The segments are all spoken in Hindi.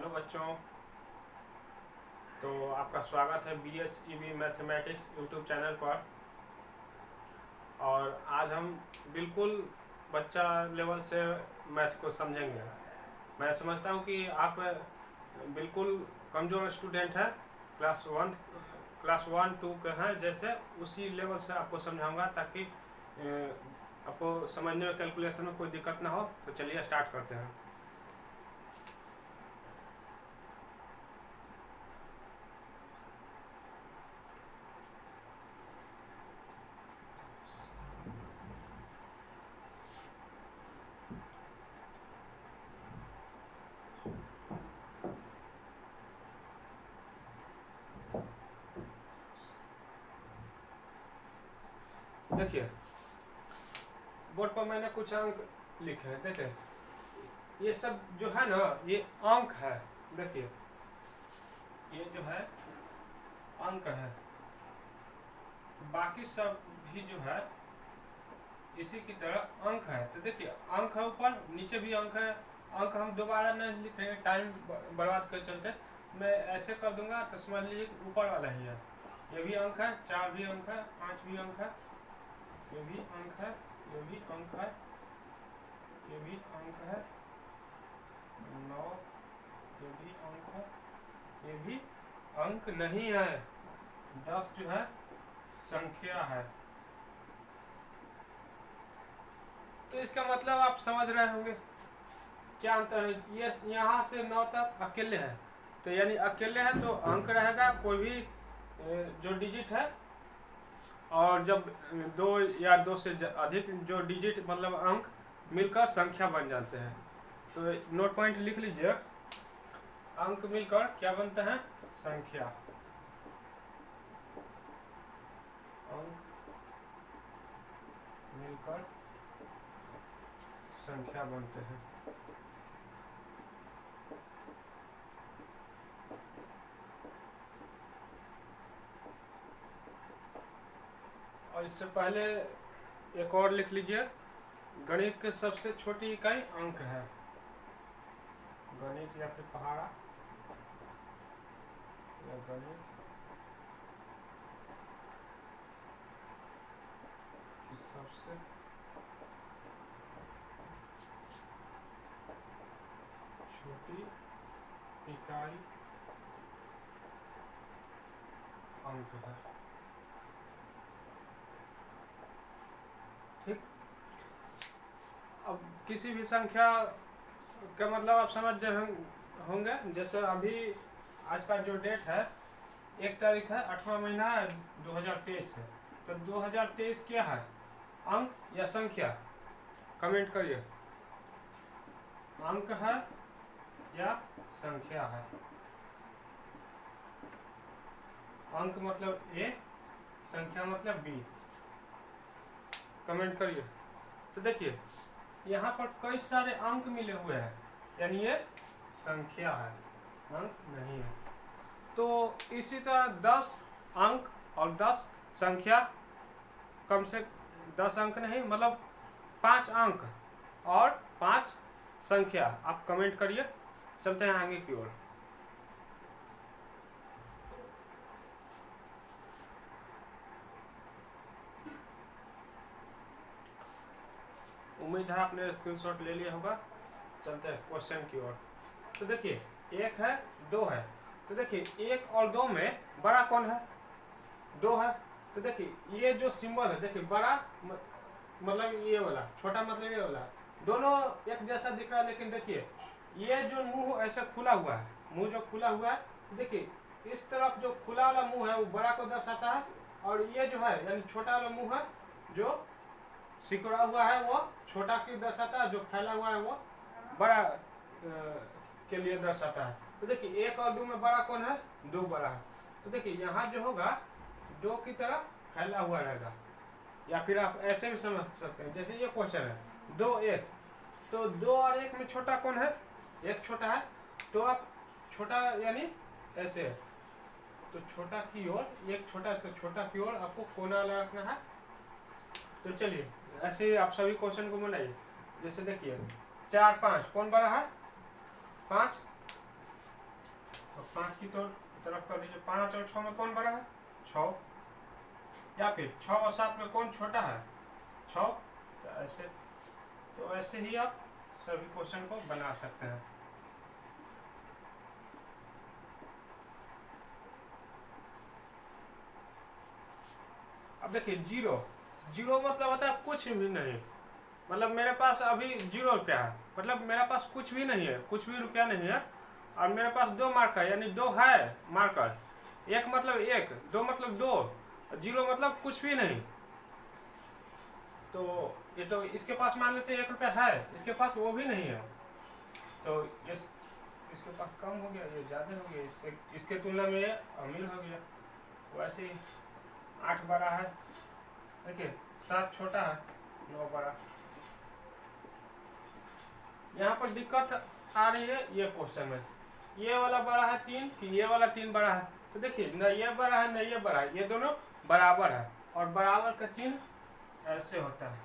हेलो बच्चों। तो आपका स्वागत है BSEB मैथमेटिक्स यूट्यूब चैनल पर। और आज हम बिल्कुल बच्चा लेवल से मैथ को समझेंगे। मैं समझता हूँ कि आप बिल्कुल कमज़ोर स्टूडेंट हैं, क्लास वन टू के हैं, जैसे उसी लेवल से आपको समझाऊंगा ताकि आपको समझने में कैलकुलेशन में कोई दिक्कत ना हो। तो चलिए स्टार्ट करते हैं। देखिए, बोर्ड पर मैंने कुछ अंक लिखे हैं। देखिए, ये सब जो है ना, ये अंक है। देखिए, ये जो है अंक है, बाकी सब भी जो है इसी की तरह अंक है। तो देखिए, अंक है ऊपर, नीचे भी अंक है। अंक हम दोबारा नहीं लिखेंगे टाइम बर्बाद कर चलते। मैं ऐसे कर दूंगा तो समझ लीजिए ऊपर वाला ही है। ये भी अंक है, 4 भी अंक है, 5 भी अंक है, ये भी अंक है, ये भी अंक है, ये भी अंक है, 9, ये भी अंक है, ये भी अंक नहीं है। 10 जो है संख्या है। तो इसका मतलब आप समझ रहे होंगे क्या अंतर है। ये यहाँ से 9 तक अकेले है, तो यानी अकेले है तो अंक रहेगा कोई भी जो डिजिट है। और जब 2 या 2 से अधिक जो डिजिट मतलब अंक मिलकर संख्या बन जाते हैं, तो नोट पॉइंट लिख लीजिए। अंक मिलकर क्या बनते हैं? संख्या। अंक मिलकर संख्या बनते हैं। और इससे पहले एक और लिख लीजिए, गणित के सबसे छोटी इकाई अंक है। गणित या फिर पहाड़ा या गणित की सबसे छोटी इकाई अंक है। ठीक। अब किसी भी संख्या का मतलब आप समझ होंगे। जैसे अभी आज का जो डेट है, 1 तारीख है, 8वां महीना है, 2023 है। तो 2023 क्या है, अंक या संख्या? कमेंट करिए, अंक है या संख्या है। अंक मतलब A, संख्या मतलब B। कमेंट करिए। तो देखिए, यहाँ पर कई सारे अंक मिले हुए हैं, यानी ये संख्या है, अंक नहीं है। तो इसी तरह 10 अंक और 10 संख्या, कम से 10 अंक नहीं मतलब 5 अंक और 5 संख्या। आप कमेंट करिए। चलते हैं आगे की ओर। उम्मीद है आपने स्क्रीनशॉट ले लिया होगा। चलते हैं क्वेश्चन की ओर। तो देखिए, 1 है, 2 है। तो देखिए, 1 और 2 में बड़ा कौन है? 2 है। तो देखिए, ये जो सिंबल है, देखिए बड़ा मतलब ये वाला, छोटा मतलब ये वाला, दोनों एक जैसा दिख रहा है। लेकिन देखिए, ये जो मुंह ऐसे खुला हुआ है, मुंह जो खुला हुआ है, देखिए इस तरफ जो खुला वाला मुंह है वो बड़ा को दर्शाता है, और ये जो है यानी छोटा वाला मुंह है जो सिकुड़ा हुआ है वो छोटा की दर्शाता है, जो फैला हुआ है वो बड़ा के लिए दर्शाता है। तो देखिए, 1 और 2 में बड़ा कौन है? 2 बड़ा है। तो देखिए, यहाँ जो होगा 2 की तरफ फैला हुआ रहेगा, या फिर आप ऐसे भी समझ सकते हैं। जैसे ये क्वेश्चन है 2 1, तो 2 और 1 में छोटा कौन है? 1 छोटा है। तो आप छोटा यानी ऐसे, तो छोटा की ओर, एक छोटा तो छोटा की ओर आपको कोना रखना है। तो चलिए ऐसे ही आप सभी क्वेश्चन को बनाइए। जैसे देखिए, 4 5 कौन बड़ा है? 5। तो 5 की तरफ कर दीजिए। 5 और 6 में कौन बड़ा है? 6। या फिर 6 और 7 में कौन छोटा है? 6। तो ऐसे ही आप सभी क्वेश्चन को बना सकते हैं। अब देखिए जीरो मतलब होता है कुछ भी नहीं। मतलब मेरे पास अभी 0 रुपया है, मतलब मेरे पास कुछ भी नहीं है, कुछ भी रुपया नहीं है, और मेरे पास 2 मार्कर यानी 2 है मार्कर। 1 मतलब 1, 2 मतलब 2, 0 मतलब कुछ भी नहीं। तो ये तो इसके पास मान लेते 1 रुपया है, इसके पास वो भी नहीं है, तो इसके पास कम हो गया, ये ज़्यादा हो गया, इसके तुलना में ये अमीर हो गया। वैसे ही 8 बड़ा है, देखिए 7 छोटा है, 9 बड़ा। यहाँ पर दिक्कत आ रही है ये क्वेश्चन में, ये वाला बड़ा है 3 कि ये वाला 3 बड़ा है। तो देखिए न ये बड़ा है न ये बड़ा है, ये दोनों बराबर है, और बराबर का चिन्ह ऐसे होता है,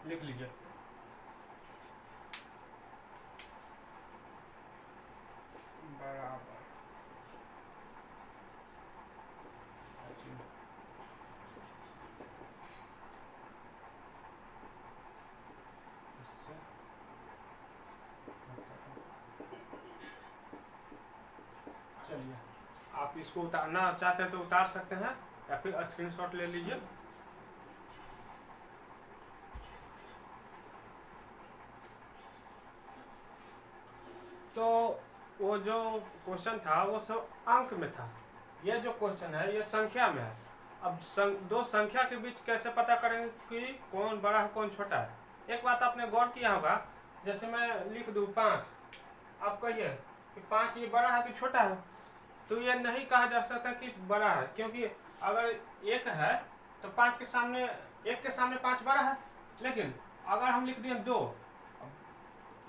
लिख लीजिए। बराबर चलिए, आप इसको उतारना चाहते हैं तो उतार सकते हैं, या फिर स्क्रीनशॉट ले लीजिए। तो वो जो क्वेश्चन था वो सब अंक में था, ये जो क्वेश्चन है ये संख्या में है। अब दो संख्या के बीच कैसे पता करेंगे कि कौन बड़ा है कौन छोटा है? एक बात आपने गौर किया होगा, जैसे मैं लिख दूं 5, आप कहिए कि 5 ये बड़ा है कि छोटा है? तो ये नहीं कहा जा सकता कि बड़ा है, क्योंकि अगर 1 है तो 5 के सामने 1 के सामने 5 बड़ा है। लेकिन अगर हम लिख दिए 2,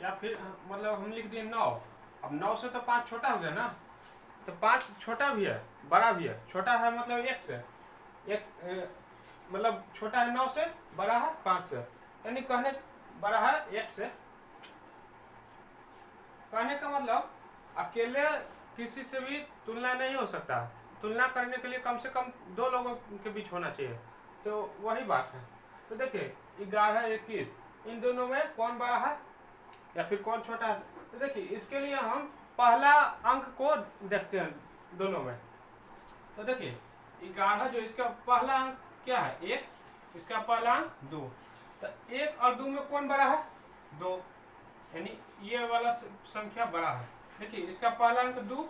या फिर मतलब हम लिख दिए 9, अब 9 से तो 5 छोटा हो गया ना, तो 5 छोटा भी है बड़ा भी है। छोटा है मतलब 1 से, मतलब छोटा है 9 से, बड़ा है 5 से, यानी कहने बड़ा है 1 से। कहने का मतलब अकेले किसी से भी तुलना नहीं हो सकता, तुलना करने के लिए कम से कम 2 लोगों के बीच होना चाहिए। तो वही बात है। तो देखिए 11, 21, इन दोनों में कौन बड़ा है या फिर कौन छोटा है? तो देखिए इसके लिए हम पहला अंक को देखते हैं दोनों में। तो देखिए 11 जो इसका पहला अंक क्या है? 1, इसका पहला अंक 2। तो 1 और 2 में कौन बड़ा है? 2, यानी ये वाला संख्या बड़ा है। देखिए इसका पहला अंक 2,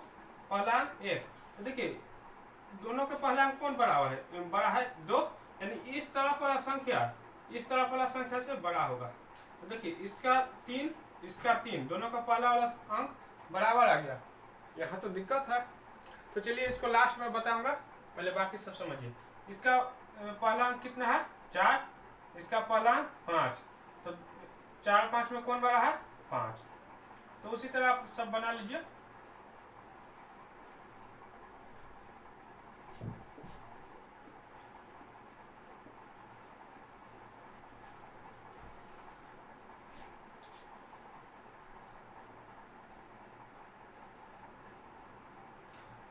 पहला अंक 1। तो देखिए दोनों के पहला अंक कौन बड़ा है? बड़ा है 2, यानी इस तरफ वाला संख्या इस तरफ वाला संख्या से बड़ा होगा। तो देखिए इसका 3, इसका 3, दोनों का पहला वाला अंक बराबर आ गया। यहाँ तो दिक्कत है, तो चलिए इसको लास्ट में बताऊंगा, पहले बाकी सब समझिए। इसका पहला अंक कितना है? 4, इसका पहला अंक 5। तो 4, 5 में कौन बड़ा है? 5। तो उसी तरह आप सब बना लीजिए।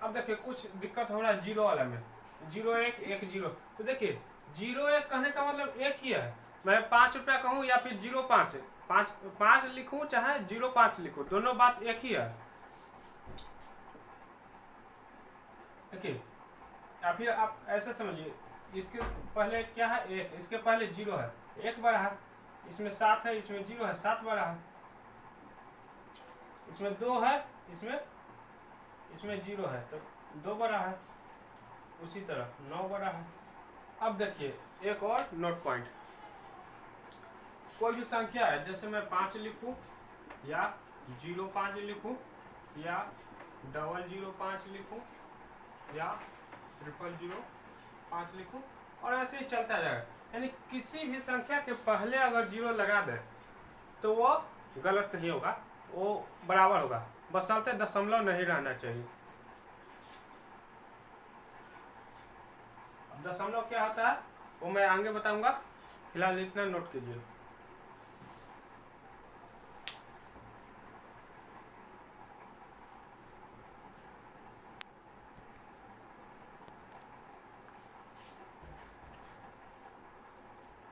अब देखिए कुछ दिक्कत हो रहा है 0 वाला में, 0, 1, 1, 0। तो देखिए 0, 1 कहने का मतलब एक ही है। मैं 5 रुपया कहूँ या फिर 0, 5, 5 लिखूँ चाहे 0, 5 लिखूँ, दोनों बात एक ही है। देखिए या फिर आप ऐसे समझिए, इसके पहले क्या है? 1, इसके पहले 0 है, 1 बड़ा है। इसमें 7 है, इसमें 0 है, 7 बड़ा है। इसमें 2 है, इसमें 0 है, तो 2 बड़ा है। उसी तरह 9 बड़ा है। अब देखिए एक और नोट पॉइंट, कोई भी संख्या है, जैसे मैं 5 लिखूं या 05 लिखूं या 005 लिखूं या 0005 लिखूं, और ऐसे ही चलता जाएगा। यानी किसी भी संख्या के पहले अगर 0 लगा दे तो वो गलत नहीं होगा, वो बराबर होगा, बशर्ते दशमलव नहीं रहना चाहिए। अब दशमलव क्या होता है वो मैं आगे बताऊंगा, फिलहाल इतना नोट कीजिए।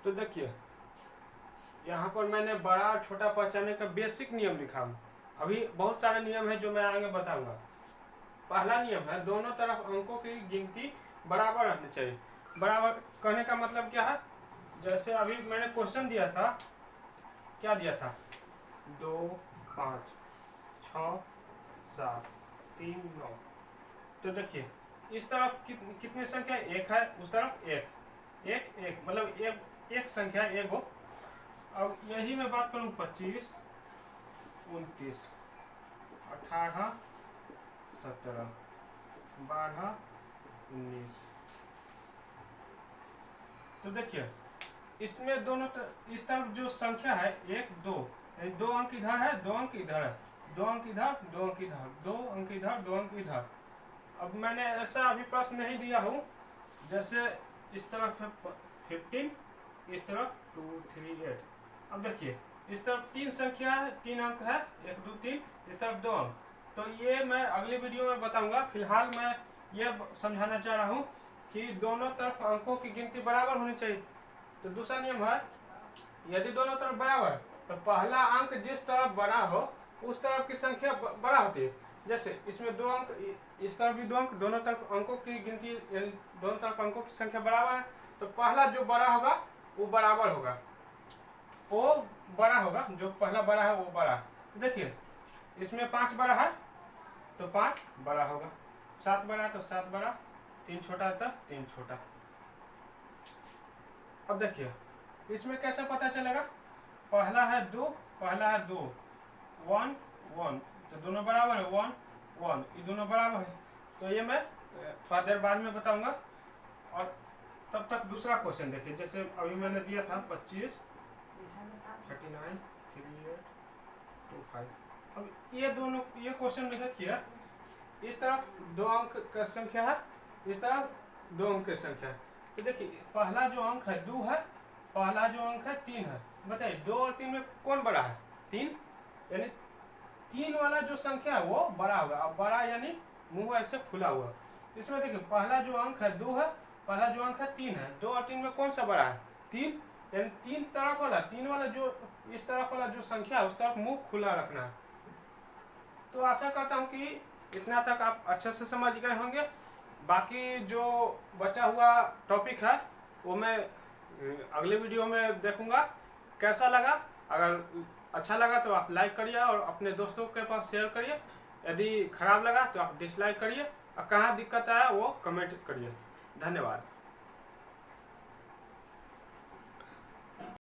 तो देखिए यहाँ पर मैंने बड़ा छोटा पहचानने का बेसिक नियम लिखा हूँ। अभी बहुत सारे नियम है जो मैं आगे बताऊंगा। पहला नियम है दोनों तरफ अंकों की गिनती बराबर रहनी चाहिए। बराबर कहने का मतलब क्या है, जैसे अभी मैंने क्वेश्चन दिया था, क्या दिया था, 2 5 6 7 3 9। तो देखिए इस तरफ कितनी संख्या एक है, उस तरफ एक एक एक मतलब एक संख्या एक हो। अब यही मैं बात करूं 25 29 18 17 12 19। तो देखिए इसमें दोनों इस तरफ जो संख्या है 1 2, यानी 2 अंक इधर है 2 अंक इधर है, 2 अंक इधर 2 अंक इधर, 2 अंक इधर 2 अंक इधर। अब मैंने ऐसा अभी प्रश्न नहीं दिया हूँ, जैसे इस तरफ है 15, इस तरफ 2 3 8। अब देखिए इस तरफ 3 संख्या है, 3 अंक है 1 2 3, इस तरफ 2 अंक। तो ये मैं अगली वीडियो में बताऊंगा। फिलहाल मैं ये समझाना चाह रहा हूँ कि दोनों तरफ अंकों की गिनती बराबर होनी चाहिए। तो दूसरा नियम है, यदि दोनों तरफ बराबर तो पहला अंक जिस तरफ बड़ा हो उस तरफ की संख्या बड़ा होती है। जैसे इसमें 2 अंक, इस तरफ भी 2 अंक, दोनों तरफ अंकों की गिनती यानी दोनों तरफ अंकों की संख्या बराबर है, तो पहला जो बड़ा होगा वो बराबर होगा, वो बड़ा होगा, जो पहला बड़ा है वो बड़ा। देखिए इसमें 5 बड़ा है तो 5 बड़ा होगा, 7 बड़ा है तो 7 बड़ा, 3 छोटा है तो 3 छोटा। अब देखिए इसमें कैसे पता चलेगा, पहला है 2, पहला है 2 1 1, तो दोनों बराबर है 1 1, ये दोनों बराबर है। तो ये मैं थोड़ा देर बाद में बताऊंगा। और तब तक दूसरा क्वेश्चन देखिए, जैसे अभी मैंने दिया था 25 39 38 25। अब ये दोनों ये क्वेश्चन में देखिए इस तरफ 2 अंक का संख्या है, इस तरफ 2 अंक की संख्या है। तो देखिए पहला जो अंक है 2 है, पहला जो अंक है 3 है। बताइए 2 और 3 में कौन बड़ा है, 3, यानी 3 वाला जो संख्या है वो बड़ा होगा। अब बड़ा यानी मुंह ऐसे खुला हुआ। इसमें देखिए पहला जो अंक है 2 है, पहला जो अंक है 3 है, 2 और 3 में कौन सा बड़ा है, 3, यानी 3 तरफ वाला, 3 वाला जो इस तरफ वाला जो संख्या है उस तरफ मुंह खुला रखना है। तो आशा करता हूँ कि इतना तक आप अच्छे से समझ गए होंगे। बाकी जो बचा हुआ टॉपिक है वो मैं अगले वीडियो में देखूंगा कैसा लगा। अगर अच्छा लगा तो आप लाइक करिए और अपने दोस्तों के पास शेयर करिए। यदि खराब लगा तो आप डिसलाइक करिए और कहाँ दिक्कत आया वो कमेंट करिए। धन्यवाद।